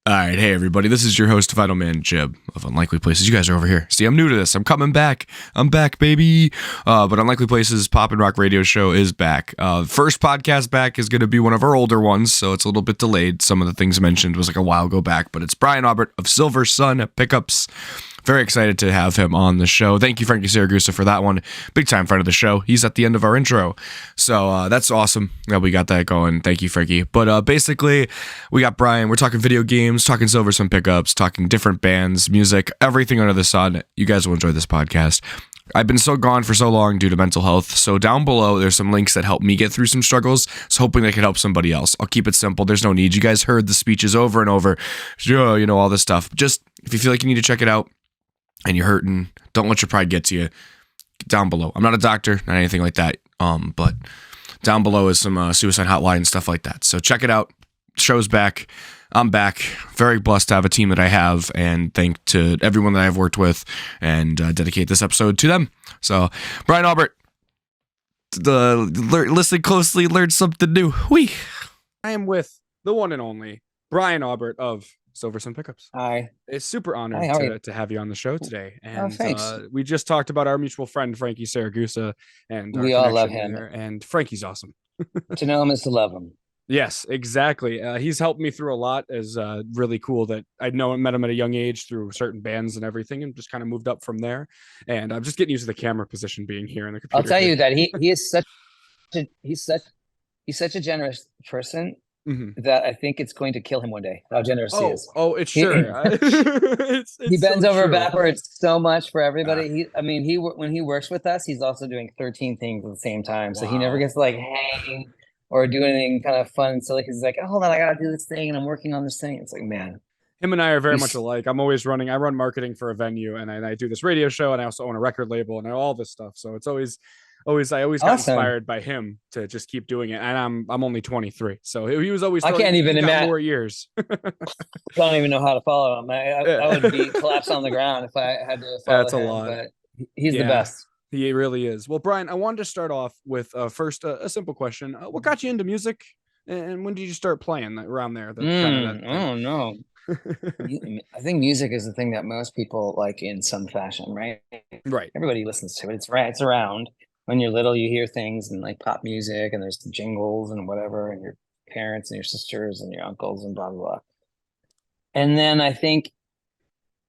All right, hey everybody, this is your host, Vital Man Jib of Unlikely Places. You guys are over here. See, I'm new to this. I'm coming back. I'm back, baby. But Unlikely Places Pop and Rock Radio Show is back. First podcast back is going to be one of our older ones, so it's a little bit delayed. Some of the things mentioned was like a while ago back, but it's Brian Aubert of Silversun Pickups. Very excited to have him on the show. Thank you, Frankie Saragusa, for that one. Big time friend of the show. He's at the end of our intro. So that's awesome that we got that going. Thank you, Frankie. But basically, we got Brian. We're talking video games, talking Silversun Pickups, talking different bands, music, everything under the sun. You guys will enjoy this podcast. I've been so gone for so long due to mental health. So down below, there's some links that help me get through some struggles. So hoping they can help somebody else. I'll keep it simple. There's no need. You guys heard the speeches over and over. You know, all this stuff. Just if you feel like you need to check it out, and you're hurting, don't let your pride get to you. Down below. I'm not a doctor, not anything like that. But down below is some suicide hotline and stuff like that. So check it out. Show's back. I'm back. Very blessed to have a team that I have, and thank to everyone that I've worked with, and dedicate this episode to them. So, Brian Aubert, listen closely, learn something new. Whee! I am with the one and only Brian Aubert of Silversun Pickups. Hi. It's super honored to have you on the show today. And thanks. We just talked about our mutual friend, Frankie Saragusa, and we all love him. And Frankie's awesome. To know him is to love him. Yes, exactly. He's helped me through a lot. Is really cool that I met him at a young age through certain bands and everything, and just kind of moved up from there. And I'm just getting used to the camera position being here in the computer. I'll tell you that he is he's such a generous person. Mm-hmm. That I think it's going to kill him one day. How generous he is. Oh, it's sure. He bends over backwards so much for everybody. When he works with us, he's also doing 13 things at the same time. So he never gets to like hang or do anything kind of fun and silly. Because he's like, oh, hold on, I gotta do this thing, and I'm working on this thing. It's like, man. Him and I are very much alike. I'm always running. I run marketing for a venue, and I do this radio show, and I also own a record label, and all this stuff. So it's always got inspired by him to just keep doing it. And I'm only 23, so he was always. I can't even imagine more years. I don't even know how to follow him. I would be collapsed on the ground if I had to follow That's him. A lot. But he's the best. He really is. Well, Brian, I wanted to start off with first a simple question. What got you into music, and when did you start playing around there? I don't know. I think music is the thing that most people like in some fashion, right? Right. Everybody listens to it. It's around. When you're little, you hear things and like pop music, and there's the jingles and whatever, and your parents and your sisters and your uncles and blah, blah, blah. And then I think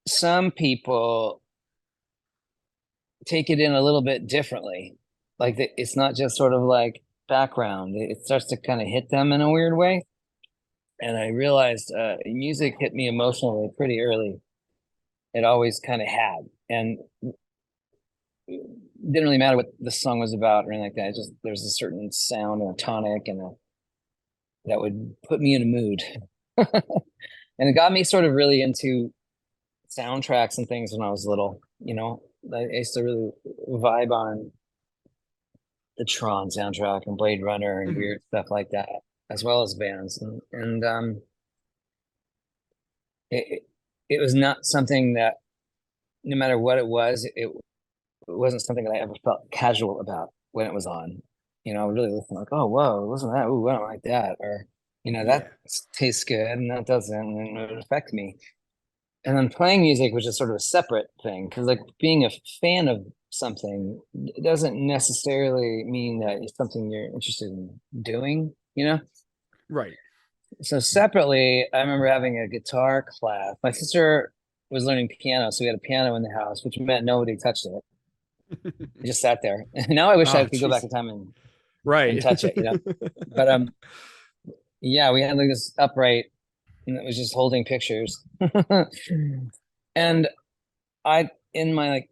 some people take it in a little bit differently. Like it's not just sort of like background. It starts to kind of hit them in a weird way. And I realized music hit me emotionally pretty early. It always kind of had. And it didn't really matter what the song was about or anything like that. It just there's a certain sound and a tonic that would put me in a mood. And it got me sort of really into soundtracks and things when I was little. You know, I used to really vibe on the Tron soundtrack and Blade Runner and weird stuff like that, as well as bands. And it was not something that, no matter what it was, it wasn't something that I ever felt casual about when it was on. You know, I would really listen like, oh, whoa, listen to that. Ooh, I don't like that. Or, you know, that tastes good and that doesn't, and it would affect me. And then playing music was just sort of a separate thing, because like being a fan of something doesn't necessarily mean that it's something you're interested in doing, you know? Right. So separately, I remember having a guitar class. My sister was learning piano, so we had a piano in the house, which meant nobody touched it. It just sat there. Now I wish I could go back in time and touch it, you know. But yeah, we had like this upright, and it was just holding pictures. And in my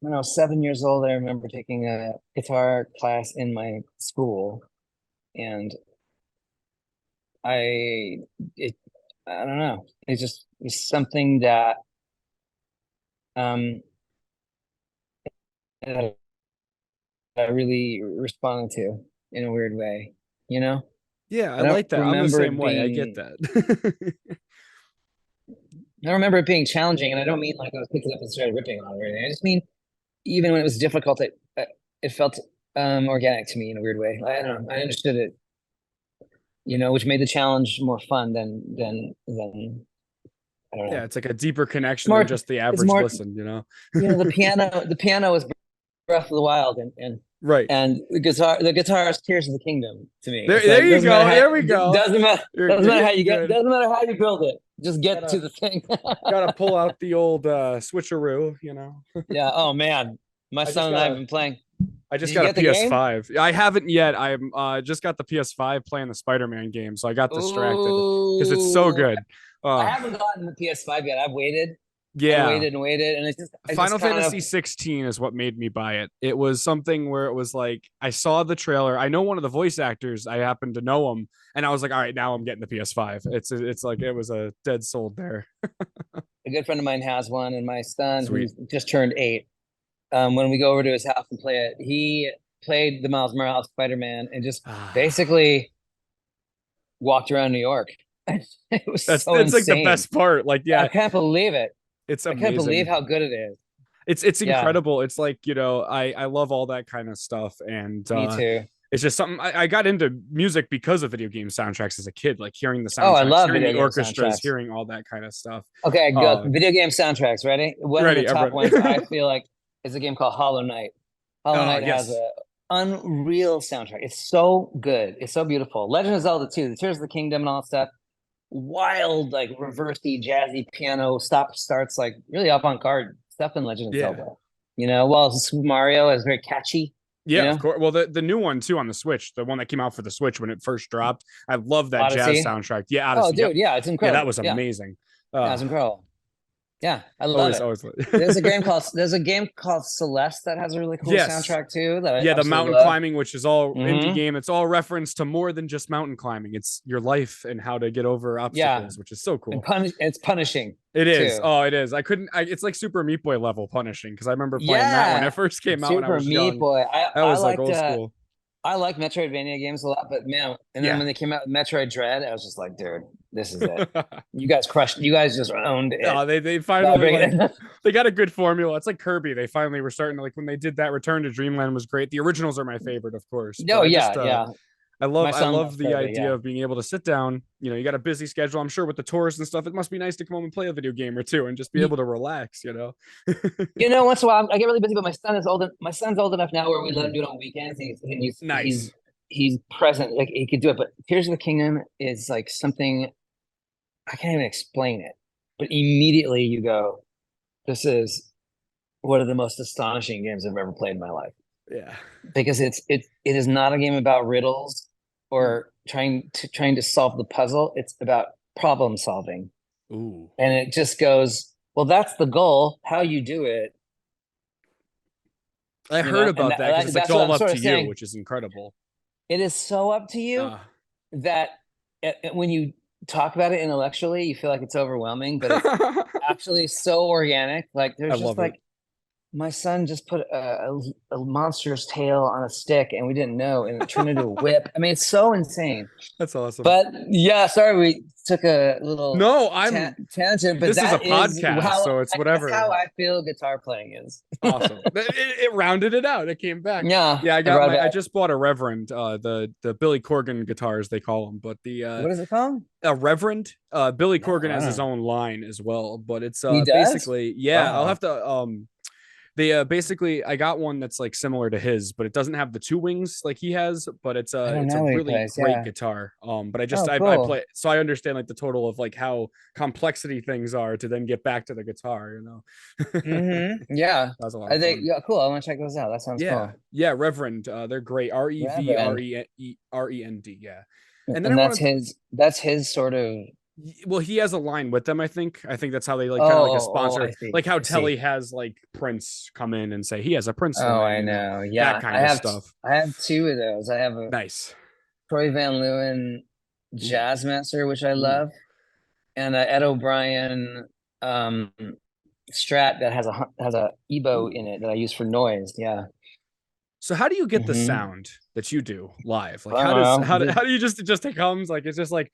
when I was 7 years old, I remember taking a guitar class in my school, and I don't know. It just was something that that I really responded to in a weird way, you know? Yeah, I like that. I'm the same way. I get that. I remember it being challenging, and I don't mean like I was picking up and started ripping on it or anything. I just mean even when it was difficult, it felt organic to me in a weird way. I don't know. I understood it, you know, which made the challenge more fun than I don't know. Yeah, it's like a deeper connection than just the average listen, you know. The piano is Breath of the Wild, and right, and the guitar is Tears of the Kingdom to me. There you go. There we go. Doesn't matter how you get. Doesn't matter how you build it. Just get to the thing. Gotta pull out the old switcheroo, you know. Yeah. Oh man, my son and I have been playing. I just got a PS5. I haven't yet. I'm just got the PS5 playing the Spider-Man game, so I got distracted because it's so good. I haven't gotten the PS5 yet. I've waited. Yeah, and waited, and it's just Final Fantasy 16 is what made me buy it. It was something where it was like I saw the trailer. I know one of the voice actors. I happen to know him, and I was like, all right, now I'm getting the PS5. It's like it was a dead sold there. A good friend of mine has one, and my son, who just turned 8, when we go over to his house and play it, he played the Miles Morales Spider-Man and just basically walked around New York. It was it's like the best part. Like, yeah, I can't believe it. It's amazing. I can't believe how good it is. It's incredible. It's like, you know, I love all that kind of stuff. And me too. It's just something I got into music because of video game soundtracks as a kid, like hearing the soundtracks, I love hearing the orchestras, hearing all that kind of stuff. Okay, go. Video game soundtracks. Ready? One of the top ones I feel like is a game called Hollow Knight. Hollow Knight has a unreal soundtrack. It's so good. It's so beautiful. Legend of Zelda 2, the Tears of the Kingdom and all that stuff. Wild, like reversey, jazzy piano starts, like really avant-garde stuff in Legend of Zelda. You know, while Super Mario is very catchy. Yeah, of course. Well, the new one too on the Switch, the one that came out for the Switch when it first dropped. I love that Odyssey? jazz soundtrack. Yeah, Odyssey. Oh, dude, yeah, it's incredible. Yeah, that was amazing. Yeah, it's incredible. Yeah, I love it. There's a game called Celeste that has a really cool soundtrack too. The mountain climbing, which is all indie game. It's all reference to more than just mountain climbing. It's your life and how to get over obstacles, which is so cool. It's punishing. It is. Too. Oh, it is. It's like Super Meat Boy level punishing because I remember playing that when it first came out. When I was young. Super Meat Boy. I was like old school. I like Metroidvania games a lot, but man, and then when they came out with Metroid Dread, I was just like, dude, this is it. You guys crushed. You guys just owned it. Oh, they finally they got a good formula. It's like Kirby. They finally were starting to, like, when they did that. Return to Dreamland was great. The originals are my favorite, of course. No, yeah. I love the idea of being able to sit down. You know, you got a busy schedule. I'm sure with the tours and stuff, it must be nice to come home and play a video game or two and just be able to relax, you know. Once in a while I get really busy, but my son's old enough now where we let him do it on weekends. He's nice. He's present, like he could do it. But Tears of the Kingdom is like something I can't even explain it. But immediately you go, this is one of the most astonishing games I've ever played in my life. Yeah, because it is not a game about riddles or trying to solve the puzzle. It's about problem solving. Ooh. And it just goes, well, that's the goal. How you do it. I heard about that because it's like all up to you, which is incredible. It is so up to you that when you talk about it intellectually, you feel like it's overwhelming, but it's actually so organic. Like there's just like, my son just put a monster's tail on a stick and we didn't know, and it turned into a whip. I mean, it's so insane. That's awesome. But yeah, sorry, we took a little tangent. But this is a podcast, so it's whatever. That's how I feel guitar playing is. Awesome. It rounded it out. It came back. Yeah. I just bought a Reverend, the Billy Corgan guitars they call them, but the what is it called? A Reverend. Billy Corgan has his own line as well, but it's basically I'll have to They basically, I got one that's like similar to his, but it doesn't have the two wings like he has. But it's a really great guitar. But I play, so I understand like the total of like how complexity things are to then get back to the guitar. You know. Yeah, that's a lot. I think cool. I want to check those out. That sounds cool. Yeah, Reverend. They're great. REVREND. Yeah, and then that's his sort of. Well, he has a line with them. I think that's how they like kind of like a sponsor, like how Telly has like Prince come in and say he has a Prince. I know. Yeah, that kind of stuff. I have two of those. I have a Troy Van Leeuwen Jazzmaster, which I love, and a Ed O'Brien Strat that has a EBO in it that I use for noise. Yeah. So how do you get the sound that you do live? Like how do you just it comes? Like it's just like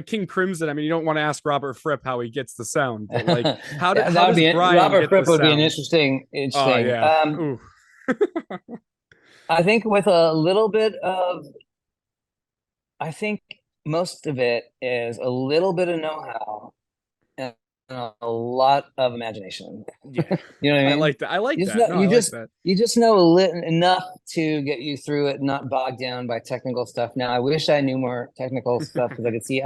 King Crimson. I mean, you don't want to ask Robert Fripp how he gets the sound, but like how does Brian Robert Fripp would sound? Be an interesting. Oh, yeah. I think with a little bit of, I think most of it is a little bit of know-how and lot of imagination. Yeah. You know what I mean? I like that. I like that. Know, no, I like that. You just know enough to get you through it, not bogged down by technical stuff. Now, I wish I knew more technical stuff because I could see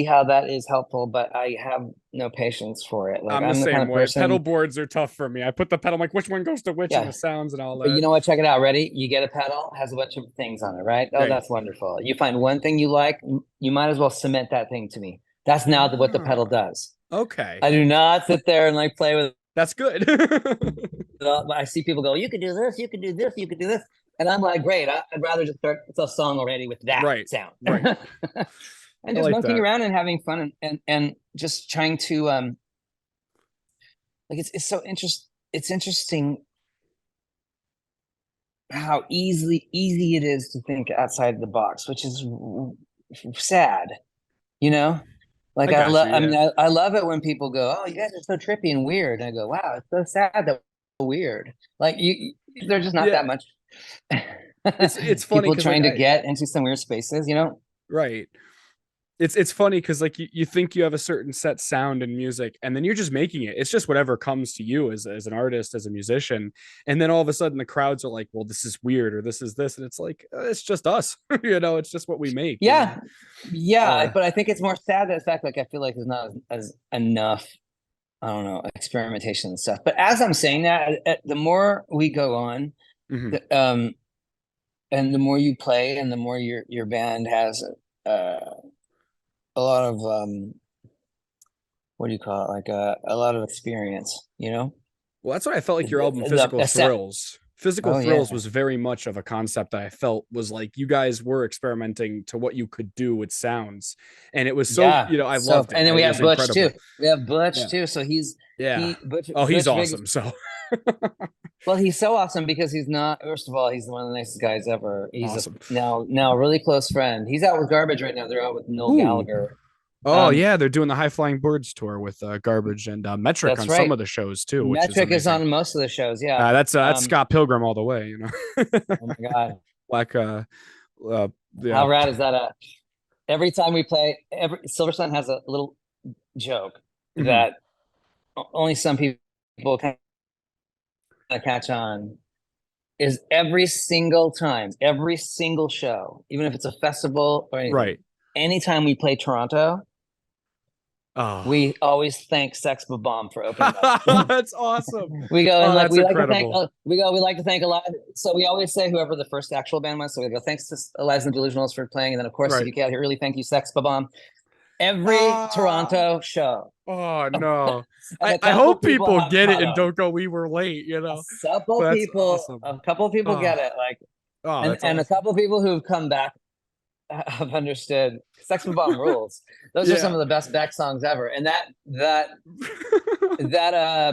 how that is helpful, but I have no patience for it. Like, I'm the same kind of way. person, pedal boards are tough for me. I put the pedal, I'm like, which one goes to which, and the sounds and all that. But you know what? Check it out. Ready? You get a pedal, has a bunch of things on it, right? Oh, that's wonderful. You find one thing you like, you might as well cement that thing to me. That's now what the pedal does. Okay. I do not sit there and like play with. That's good. I see people go, you could do this, you could do this, you could do this. And I'm like, great. I'd rather just start a song already with that sound. Right. And just monkeying around and having fun and just trying to like it's so interesting how easy it is to think outside the box, which is sad, you know. Like I love it when people go, "Oh, you guys are so trippy and weird." And I go, "Wow, it's so sad that we're weird." Like there's just not that much. It's funny people trying to get into some weird spaces, you know. Right. It's funny because like you think you have a certain set sound in music, and then you're just making it. It's just whatever comes to you as an artist, as a musician, and then all of a sudden the crowds are like, "Well, this is weird," or "This is this," and it's like it's just us, you know. It's just what we make. Yeah, but I think it's more sad that the fact like I feel like there's not as enough. I don't know, experimentation and stuff. But as I'm saying that, the more we go on, and the more you play, and the more your band has a lot of what do you call it? Like a lot of experience, you know. Well, that's what I felt like your album, Physical Thrills. Physical Thrills was very much of a concept that I felt was like you guys were experimenting to what you could do with sounds, and it was so you know I loved it. And then we have Butch incredible. too. We have Butch too. So he's Butch he's awesome. So. Well, he's so awesome because he's not. First of all, he's one of the nicest guys ever. He's awesome. Now a really close friend. He's out with Garbage right now. They're out with Noel Gallagher. Oh they're doing the High Flying Birds tour with Garbage and Metric on some of the shows too. Metric is on most of the shows. Yeah, that's Scott Pilgrim all the way. You know. Oh my god! Like how rad is that? Every time we play, Silversun has a little joke that only some people kind of catch on. Is every single time, every single show, even if it's a festival or anything, anytime we play Toronto, we always thank Sex Bomb for opening up. That's awesome. We go and like we like to thank a lot. So we always say whoever the first actual band was. So we go thanks to Eliza and Delusionals for playing, and then of course if you get here, really thank you Sex Bomb. Every Toronto show. Oh no! I hope people get it and don't go. We were late, you know. A couple of people get it, like, and a couple of people who've come back have understood. Sex Bomb rules. Those are some of the best Beck songs ever, and that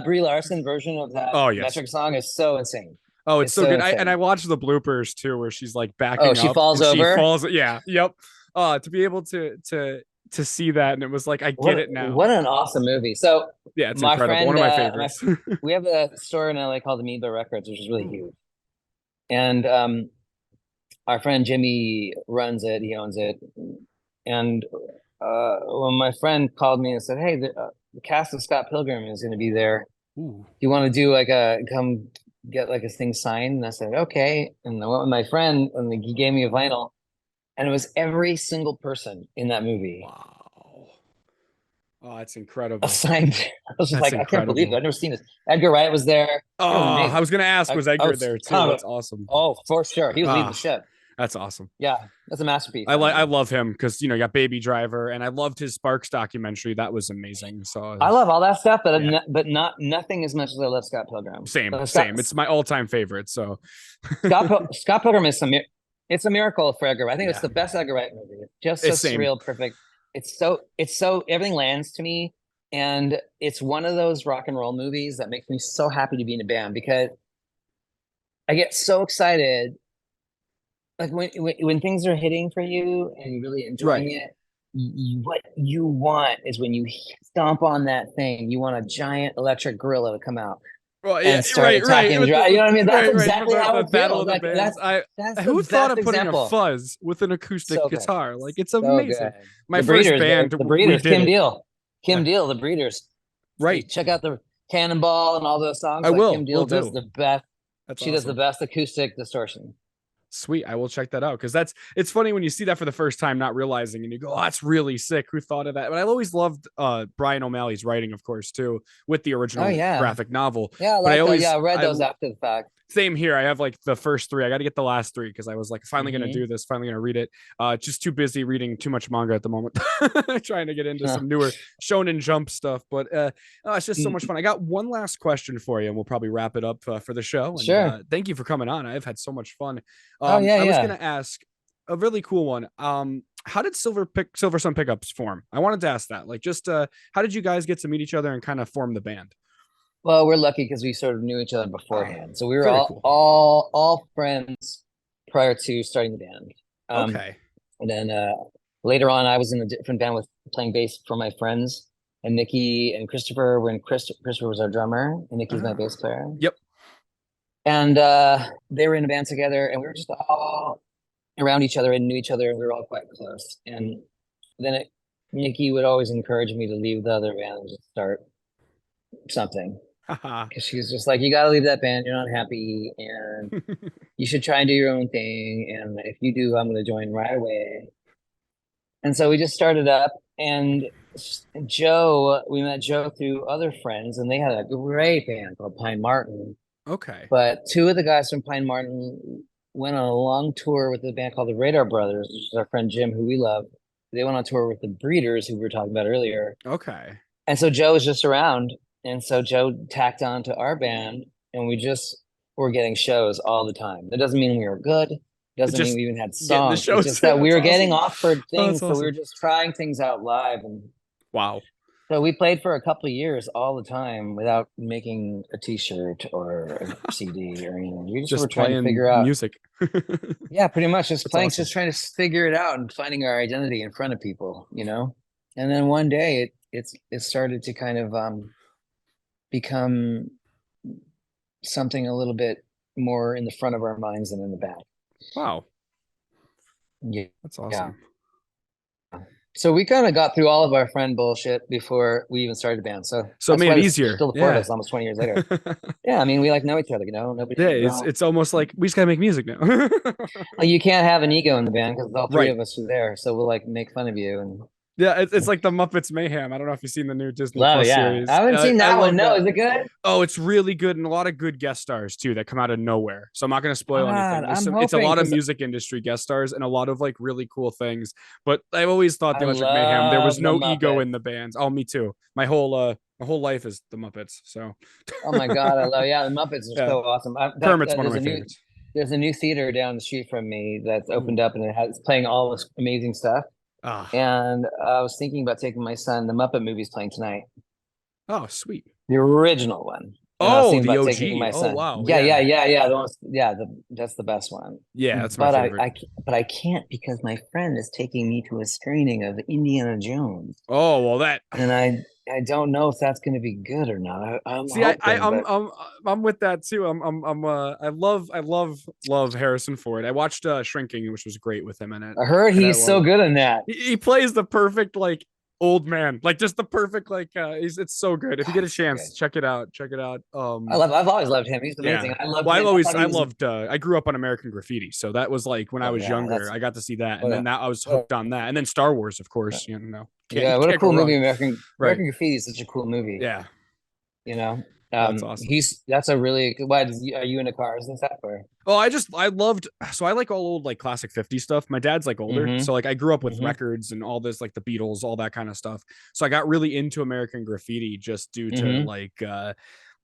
Brie Larson version of that Metric song is so insane. Oh, it's so good. I watched the bloopers too, where she's like backing up. She falls over. She falls. Yeah. Yep. To be able to see that, and it was like I get it now. What an awesome movie! So it's incredible. One of my favorites. We have a store in LA called Amoeba Records, which is really huge, and our friend Jimmy runs it. He owns it, and when my friend called me and said, "Hey, the cast of Scott Pilgrim is going to be there. Do you want to do come get like a thing signed?" And I said, "Okay." And I went with my friend, and he gave me a vinyl. And it was every single person in that movie. Wow. Oh, that's incredible. Assigned. I was just like, I can't believe it. I've never seen this. Edgar Wright was there. Oh, I was going to ask, was Edgar there too? That's awesome. Oh, for sure. He was leading the ship. That's awesome. Yeah, that's a masterpiece. I love him because, you know, you got Baby Driver, and I loved his Sparks documentary. That was amazing. So I love all that stuff, but nothing as much as I love Scott Pilgrim. Same. It's my all-time favorite. So Scott Pilgrim is it's a miracle for Edgar Wright. I think it's the best Edgar Wright movie. It's just so surreal, perfect. It's so everything lands to me, and it's one of those rock and roll movies that makes me so happy to be in a band because I get so excited. Like when things are hitting for you and you're really enjoying it, what you want is when you stomp on that thing, you want a giant electric gorilla to come out. Well, and start attacking. You know what I mean? That's exactly how it feels. Like, that's who thought of putting a fuzz with an acoustic guitar? Like, it's amazing. My first band, the Breeders, Kim Deal, The Breeders. Right. Check out the Cannonball and all those songs. I will. Kim Deal does the best. That's she does the best acoustic distortion. Sweet. I will check that out because it's funny when you see that for the first time, not realizing, and you go, oh, that's really sick. Who thought of that? But I always loved Brian O'Malley's writing, of course, too, with the original graphic novel. Yeah, I read those after the fact. Same here. I have like the first 3. I got to get the last 3 because I was like finally going to do this, finally going to read it. Just too busy reading too much manga at the moment, trying to get into some newer Shonen Jump stuff. But it's just so much fun. I got one last question for you, and we'll probably wrap it up for the show. And, sure. Thank you for coming on. I've had so much fun. I was going to ask a really cool one. How did Silversun Pickups form? I wanted to ask that. Like, just how did you guys get to meet each other and kind of form the band? Well, we're lucky because we sort of knew each other beforehand. So we were all friends prior to starting the band. Okay. And then later on, I was in a different band playing bass for my friends. And Nikki and Christopher when Christopher was our drummer, and Nikki's my bass player. Yep. And they were in a band together, and we were just all around each other and knew each other, and we were all quite close. And then Nikki would always encourage me to leave the other band and just start something. Because she was just like, you got to leave that band. You're not happy, and you should try and do your own thing. And if you do, I'm going to join right away. And so we just started up, and we met Joe through other friends, and they had a great band called Pine Martin. Okay. But 2 of the guys from Pine Martin went on a long tour with a band called the Radar Brothers, which is our friend Jim, who we love. They went on tour with the Breeders, who we were talking about earlier. Okay. And so Joe was just around. And so Joe tacked on to our band, and we just were getting shows all the time. That doesn't mean we were good. It doesn't mean we even had songs. It's just that we were getting offered things. So we were just trying things out live. And wow. So we played for a couple of years all the time without making a T-shirt or a CD or anything. We just were trying to figure out music. Yeah, pretty much just playing, just trying to figure it out and finding our identity in front of people, you know. And then one day it started to kind of become something a little bit more in the front of our minds than in the back. Wow. Yeah. That's awesome. Yeah. So we kind of got through all of our friend bullshit before we even started the band. So it made it easier. Still afford us almost 20 years later. Yeah, I mean, we know each other, you know. It's almost like we just gotta make music now. Well, you can't have an ego in the band because all 3 of us are there. So we'll like make fun of you and yeah, it's like the Muppets Mayhem. I don't know if you've seen the new Disney Plus series. I haven't seen that one. No, is it good? Oh, it's really good, and a lot of good guest stars too that come out of nowhere. So I'm not going to spoil anything. It's a lot of music industry guest stars and a lot of like really cool things. But I've always thought the Electric Mayhem, there was no ego in the bands. Oh, me too. My whole life is the Muppets. So. Oh my God, I love the Muppets are so awesome. Kermit's one of my favorites. There's a new theater down the street from me that's opened up, and it's playing all this amazing stuff. And I was thinking about taking my son. The Muppet movie's playing tonight. Oh, sweet. The original one. Oh, the OG. My son. Oh, wow. Yeah. That's the best one. Yeah, that's my favorite. But I can't because my friend is taking me to a screening of Indiana Jones. Oh, well, and I don't know if that's going to be good or not. I'm with that too. I love Harrison Ford. I watched Shrinking, which was great with him in it. I heard he's so good in that. He plays the perfect like old man, like just the perfect like it's so good. If you get a chance, check it out. I've always loved him. He's amazing. Yeah. I grew up on American Graffiti, so that was like when I was younger, I got to see that, and then I was hooked on that, and then Star Wars, of course. You know, what a cool movie! American Graffiti is such a cool movie. Yeah, you know. That's awesome. That's a really why are you into cars and stuff or? Oh, I like all old like classic 50s stuff. My dad's like older, so like I grew up with records and all this like the Beatles, all that kind of stuff. So I got really into American Graffiti just due to like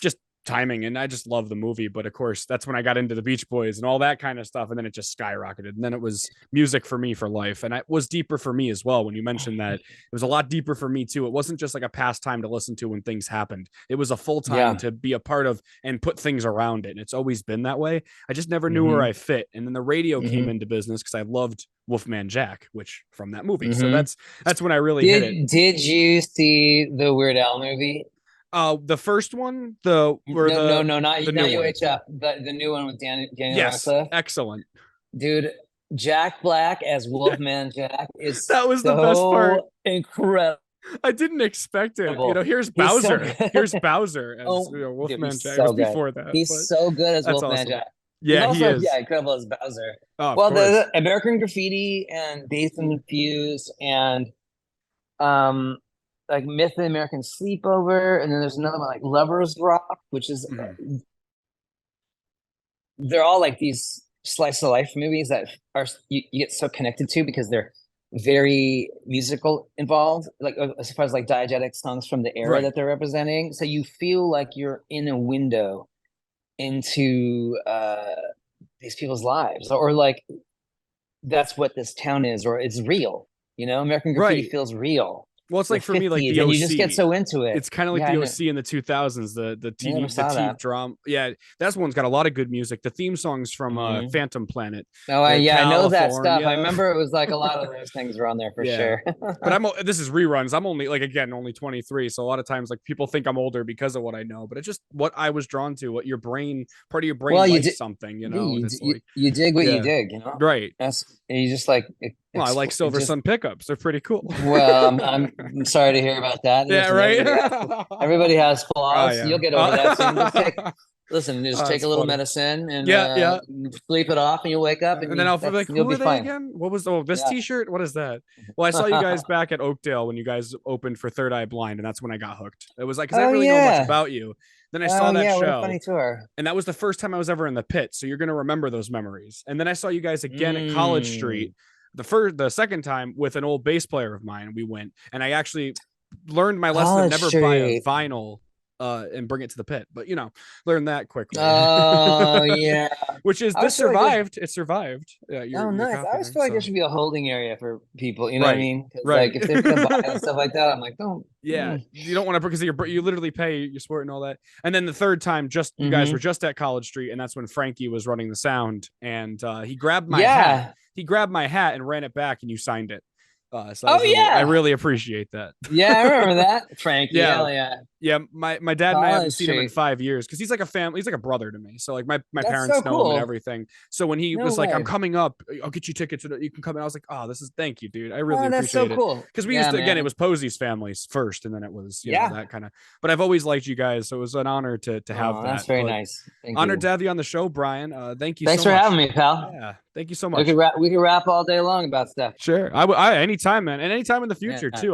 just timing, and I just love the movie. But of course, that's when I got into the Beach Boys and all that kind of stuff, and then it just skyrocketed. And then it was music for me for life, and it was deeper for me as well. When you mentioned that, it was a lot deeper for me too. It wasn't just like a pastime to listen to when things happened. It was a full time to be a part of and put things around it. And it's always been that way. I just never knew where I fit. And then the radio came into business because I loved Wolfman Jack, which from that movie. So that's when I really hit it. Did you see the Weird Al movie? The first one, not UHF, but the new one with Daniel Radcliffe. Excellent, dude. Jack Black as Wolfman Jack is that was the best part. Incredible. I didn't expect it. Here's He's so Bowser. good. Here's Bowser as Wolfman Jack. It was before that. He's so good as that's Wolfman awesome. Jack. Yeah, He's also, he is. yeah, incredible as Bowser. Oh, well, the American Graffiti and Dazed and Confused and like Myth and American Sleepover, and then there's another one like Lovers Rock, which is they're all like these slice of life movies that are you get so connected to because they're very musical involved, like as far as like diegetic songs from the era that they're representing. So you feel like you're in a window into these people's lives, or like that's what this town is, or it's real. American Graffiti feels real. Well, it's like for me, like the OC. And you just get so into it. It's kind of like the OC in the 2000s, the TV drama. Yeah, that one's got a lot of good music. The theme songs from Phantom Planet. Oh, I know that stuff. I remember it was like a lot of those things were on there for sure. But this is reruns. I'm only only 23, so a lot of times like people think I'm older because of what I know. But it's just what I was drawn to. What part of your brain likes something. You dig what you dig. Right. You just like. I like Silversun Pickups. They're pretty cool. Well, I'm sorry to hear about that. Yeah, right. Everybody has flaws. You'll get over that soon. Just take a little medicine and sleep it off, and you'll wake up. And then I'll be like, who are they again? What was this T-shirt? What is that? Well, I saw you guys back at Oakdale when you guys opened for Third Eye Blind, and that's when I got hooked. It was like, because I really know much about you. Then I saw that show. What a funny tour. And that was the first time I was ever in the pit. So you're going to remember those memories. And then I saw you guys again at College Street. The second time with an old bass player of mine, we went, and I actually learned my lesson of never buy a vinyl and bring it to the pit, but learned that quickly. Oh yeah. Which is this survived. It survived. Yeah. Nice. I always feel like there should be a holding area for people. You know what I mean? Like if they're gonna buy and stuff like that, I'm like, don't. Yeah, you don't want to, because you literally pay your sport and all that. And then the third time, you guys were just at College Street, and that's when Frankie was running the sound, and he grabbed my hat. He grabbed my hat and ran it back, and you signed it. I really appreciate that. Yeah, I remember that, Frankie. Yeah. My dad and I haven't seen him in 5 years because he's like a family. He's like a brother to me. So like my parents know him and everything. So when he was like, "I'm coming up, I'll get you tickets. You can come in." I was like, "Oh, thank you, dude. I really appreciate it." Cool. Because we used to again, it was Posey's families first, and then it was that kind of. But I've always liked you guys, so it was an honor to have that. That's very nice. Honored to have you on the show, Brian. Thank you. Thanks for having me, pal. Yeah, thank you so much. We could rap all day long about stuff. Sure, I anytime, man, and anytime in the future too.